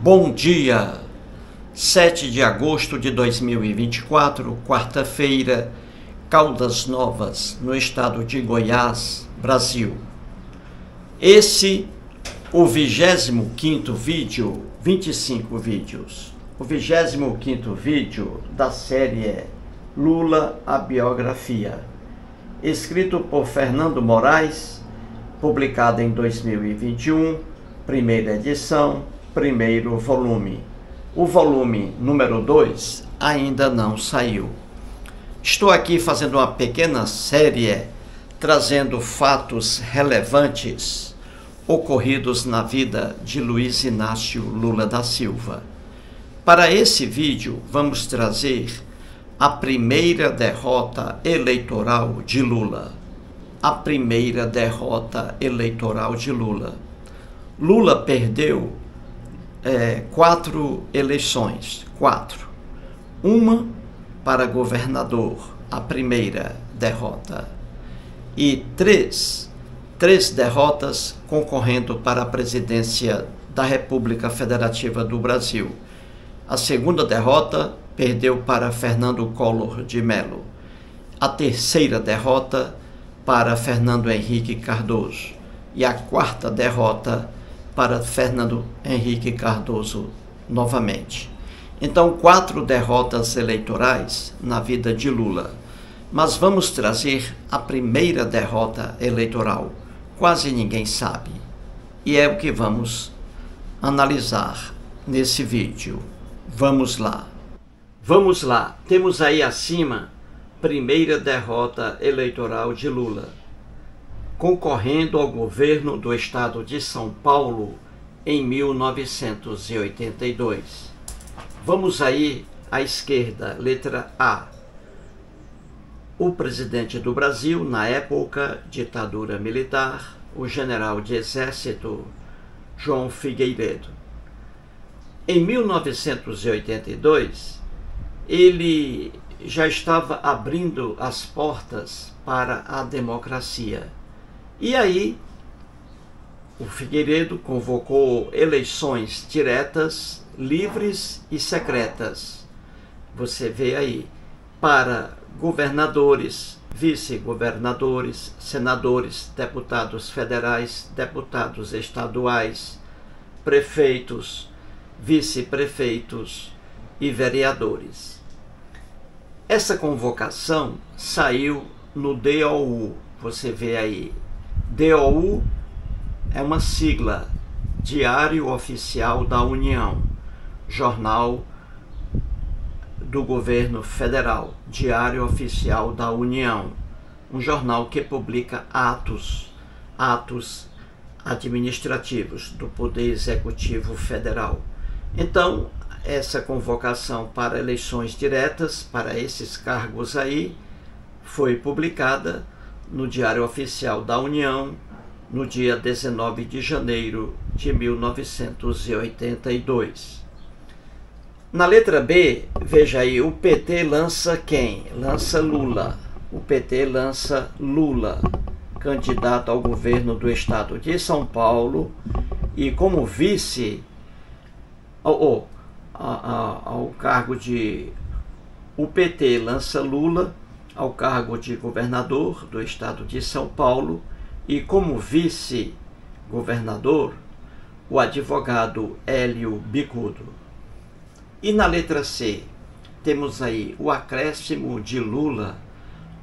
Bom dia, 7 de agosto de 2024, quarta-feira, Caldas Novas, no estado de Goiás, Brasil. Esse, o 25º vídeo, 25 vídeos, o 25º vídeo da série Lula, a biografia, escrito por Fernando Moraes, publicado em 2021, primeira edição, primeiro volume. O volume número 2 ainda não saiu. Estou aqui fazendo uma pequena série trazendo fatos relevantes ocorridos na vida de Luiz Inácio Lula da Silva. Para esse vídeo, vamos trazer a primeira derrota eleitoral de Lula. A primeira derrota eleitoral de Lula. Lula perdeu 4 eleições, uma para governador, a primeira derrota, e três derrotas concorrendo para a presidência da República Federativa do Brasil. A segunda derrota perdeu para Fernando Collor de Mello. A terceira derrota para Fernando Henrique Cardoso. E a quarta derrota para Fernando Henrique Cardoso novamente. Então, 4 derrotas eleitorais na vida de Lula. Mas vamos trazer a primeira derrota eleitoral. Quase ninguém sabe. E é o que vamos analisar nesse vídeo. Vamos lá. Vamos lá. Temos aí acima primeira derrota eleitoral de Lula, concorrendo ao governo do estado de São Paulo em 1982. Vamos aí à esquerda, letra A. O presidente do Brasil, na época, ditadura militar, o general de exército João Figueiredo. Em 1982, ele já estava abrindo as portas para a democracia. E aí, o Figueiredo convocou eleições diretas, livres e secretas. Você vê aí, para governadores, vice-governadores, senadores, deputados federais, deputados estaduais, prefeitos, vice-prefeitos e vereadores. Essa convocação saiu no DOU, você vê aí. DOU é uma sigla, Diário Oficial da União, jornal do governo federal, Diário Oficial da União, um jornal que publica atos administrativos do Poder Executivo Federal. Então, essa convocação para eleições diretas, para esses cargos aí, foi publicada no Diário Oficial da União, no dia 19 de janeiro de 1982. Na letra B, veja aí, o PT lança quem? Lança Lula. O PT lança Lula, candidato ao governo do estado de São Paulo, e como vice ao cargo de... O PT lança Lula ao cargo de governador do estado de São Paulo, e como vice-governador, o advogado Hélio Bicudo. E na letra C, temos aí o acréscimo de Lula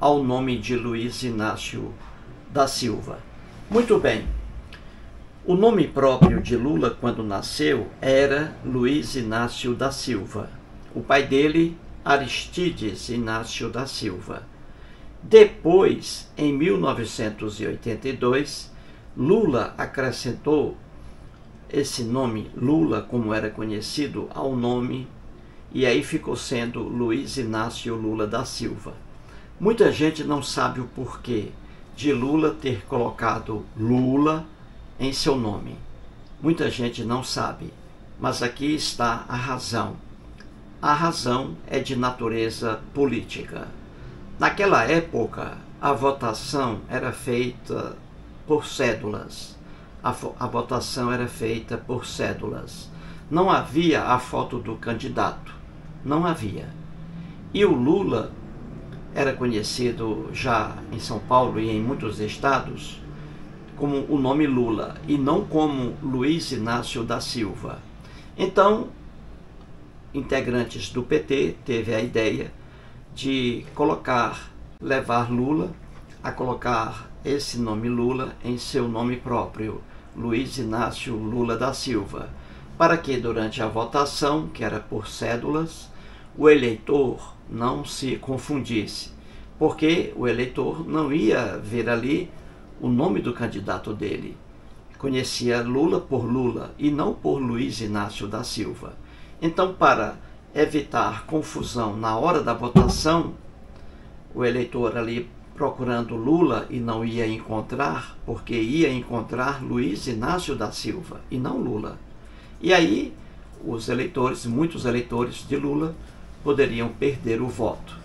ao nome de Luiz Inácio da Silva. Muito bem, o nome próprio de Lula quando nasceu era Luiz Inácio da Silva. O pai dele, Aristides Inácio da Silva. Depois, em 1982, Lula acrescentou esse nome, Lula, como era conhecido, ao nome, e aí ficou sendo Luiz Inácio Lula da Silva. Muita gente não sabe o porquê de Lula ter colocado Lula em seu nome. Muita gente não sabe, mas aqui está a razão. A razão é de natureza política. Naquela época, a votação era feita por cédulas. A votação era feita por cédulas. não havia a foto do candidato, não havia. E o Lula era conhecido já em São Paulo e em muitos estados como o nome Lula, e não como Luiz Inácio da Silva. Então, integrantes do PT teve a ideia de levar Lula a colocar esse nome Lula em seu nome próprio, Luiz Inácio Lula da Silva, para que durante a votação, que era por cédulas, o eleitor não se confundisse, porque o eleitor não ia ver ali o nome do candidato dele. Conhecia Lula por Lula e não por Luiz Inácio da Silva. Então, para evitar confusão na hora da votação, o eleitor ali procurando Lula e não ia encontrar, porque ia encontrar Luiz Inácio da Silva e não Lula. E aí, os eleitores, muitos eleitores de Lula, poderiam perder o voto.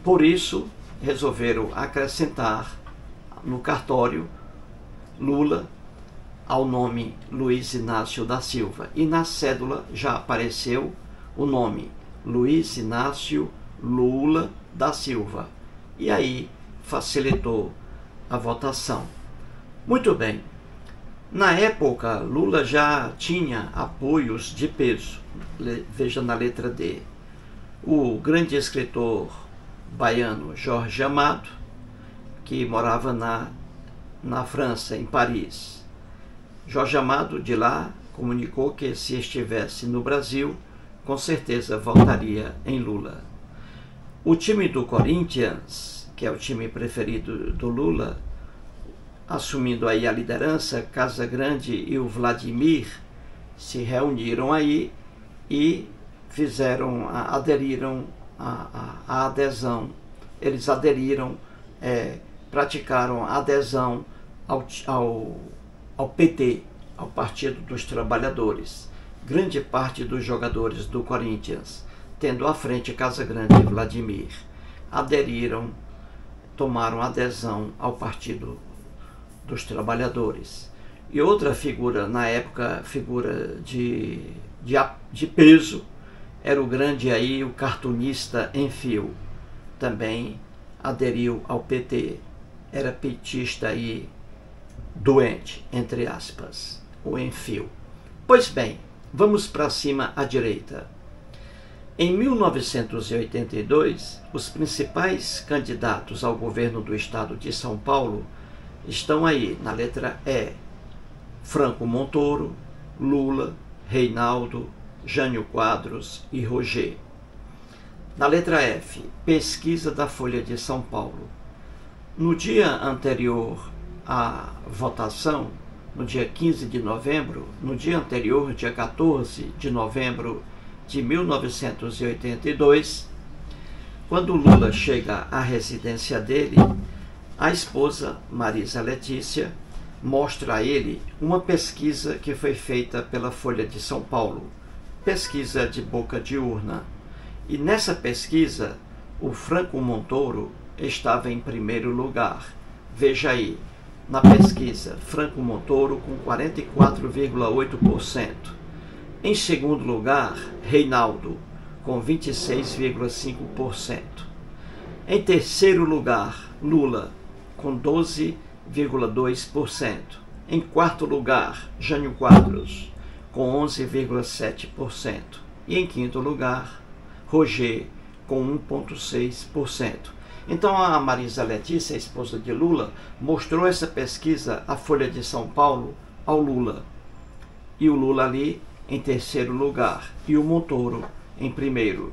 Por isso, resolveram acrescentar no cartório Lula ao nome Luiz Inácio da Silva. E na cédula já apareceu o nome Luiz Inácio Lula da Silva. E aí facilitou a votação. Muito bem. Na época, Lula já tinha apoios de peso. Veja na letra D. O grande escritor baiano Jorge Amado, que morava na França, em Paris. Jorge Amado, de lá, comunicou que se estivesse no Brasil, com certeza votaria em Lula. O time do Corinthians, que é o time preferido do Lula, assumindo aí a liderança, Casagrande e o Vladimir se reuniram aí e aderiram à adesão. Eles aderiram, praticaram a adesão ao PT, ao Partido dos Trabalhadores. Grande parte dos jogadores do Corinthians, tendo à frente Casagrande e Vladimir, aderiram, tomaram adesão ao Partido dos Trabalhadores. E outra figura, na época, figura de peso, era o grande aí, o cartunista Enfio, também aderiu ao PT, era petista e doente, entre aspas, o Enfio. Pois bem, vamos para cima à direita. Em 1982, os principais candidatos ao governo do estado de São Paulo estão aí, na letra E: Franco Montoro, Lula, Reinaldo, Jânio Quadros e Roger. Na letra F, pesquisa da Folha de São Paulo. No dia anterior à votação, no dia 15 de novembro, no dia anterior, dia 14 de novembro de 1982, quando Lula chega à residência dele, a esposa, Marisa Letícia, mostra a ele uma pesquisa que foi feita pela Folha de São Paulo, pesquisa de boca de urna. E nessa pesquisa, o Franco Montoro estava em primeiro lugar. Veja aí, na pesquisa, Franco Montoro com 44,8%. Em segundo lugar, Reinaldo, com 26,5%. Em terceiro lugar, Lula, com 12,2%. Em quarto lugar, Jânio Quadros, com 11,7%. E em quinto lugar, Roger, com 1,6%. Então a Marisa Letícia, a esposa de Lula, mostrou essa pesquisa à Folha de São Paulo ao Lula. E o Lula ali em terceiro lugar e o Montoro em primeiro.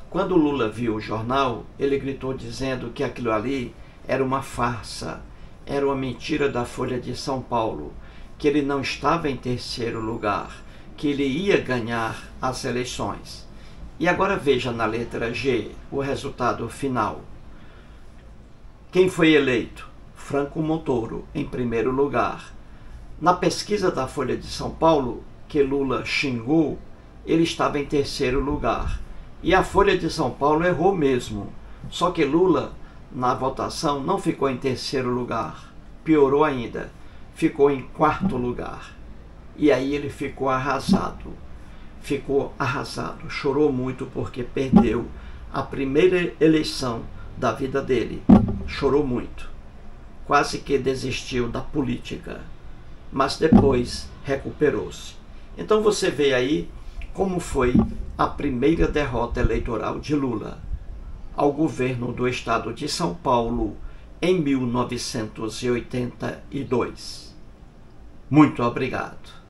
Quando o Lula viu o jornal, ele gritou dizendo que aquilo ali era uma farsa, era uma mentira da Folha de São Paulo, que ele não estava em terceiro lugar, que ele ia ganhar as eleições. E agora veja na letra G o resultado final. Quem foi eleito? Franco Montoro, em primeiro lugar. Na pesquisa da Folha de São Paulo, que Lula xingou, ele estava em terceiro lugar. E a Folha de São Paulo errou mesmo. Só que Lula, na votação, não ficou em terceiro lugar. Piorou ainda. Ficou em quarto lugar. E aí ele ficou arrasado. ficou arrasado, chorou muito porque perdeu a primeira eleição da vida dele. Chorou muito, quase que desistiu da política, mas depois recuperou-se. Então você vê aí como foi a primeira derrota eleitoral de Lula ao governo do estado de São Paulo em 1982. Muito obrigado.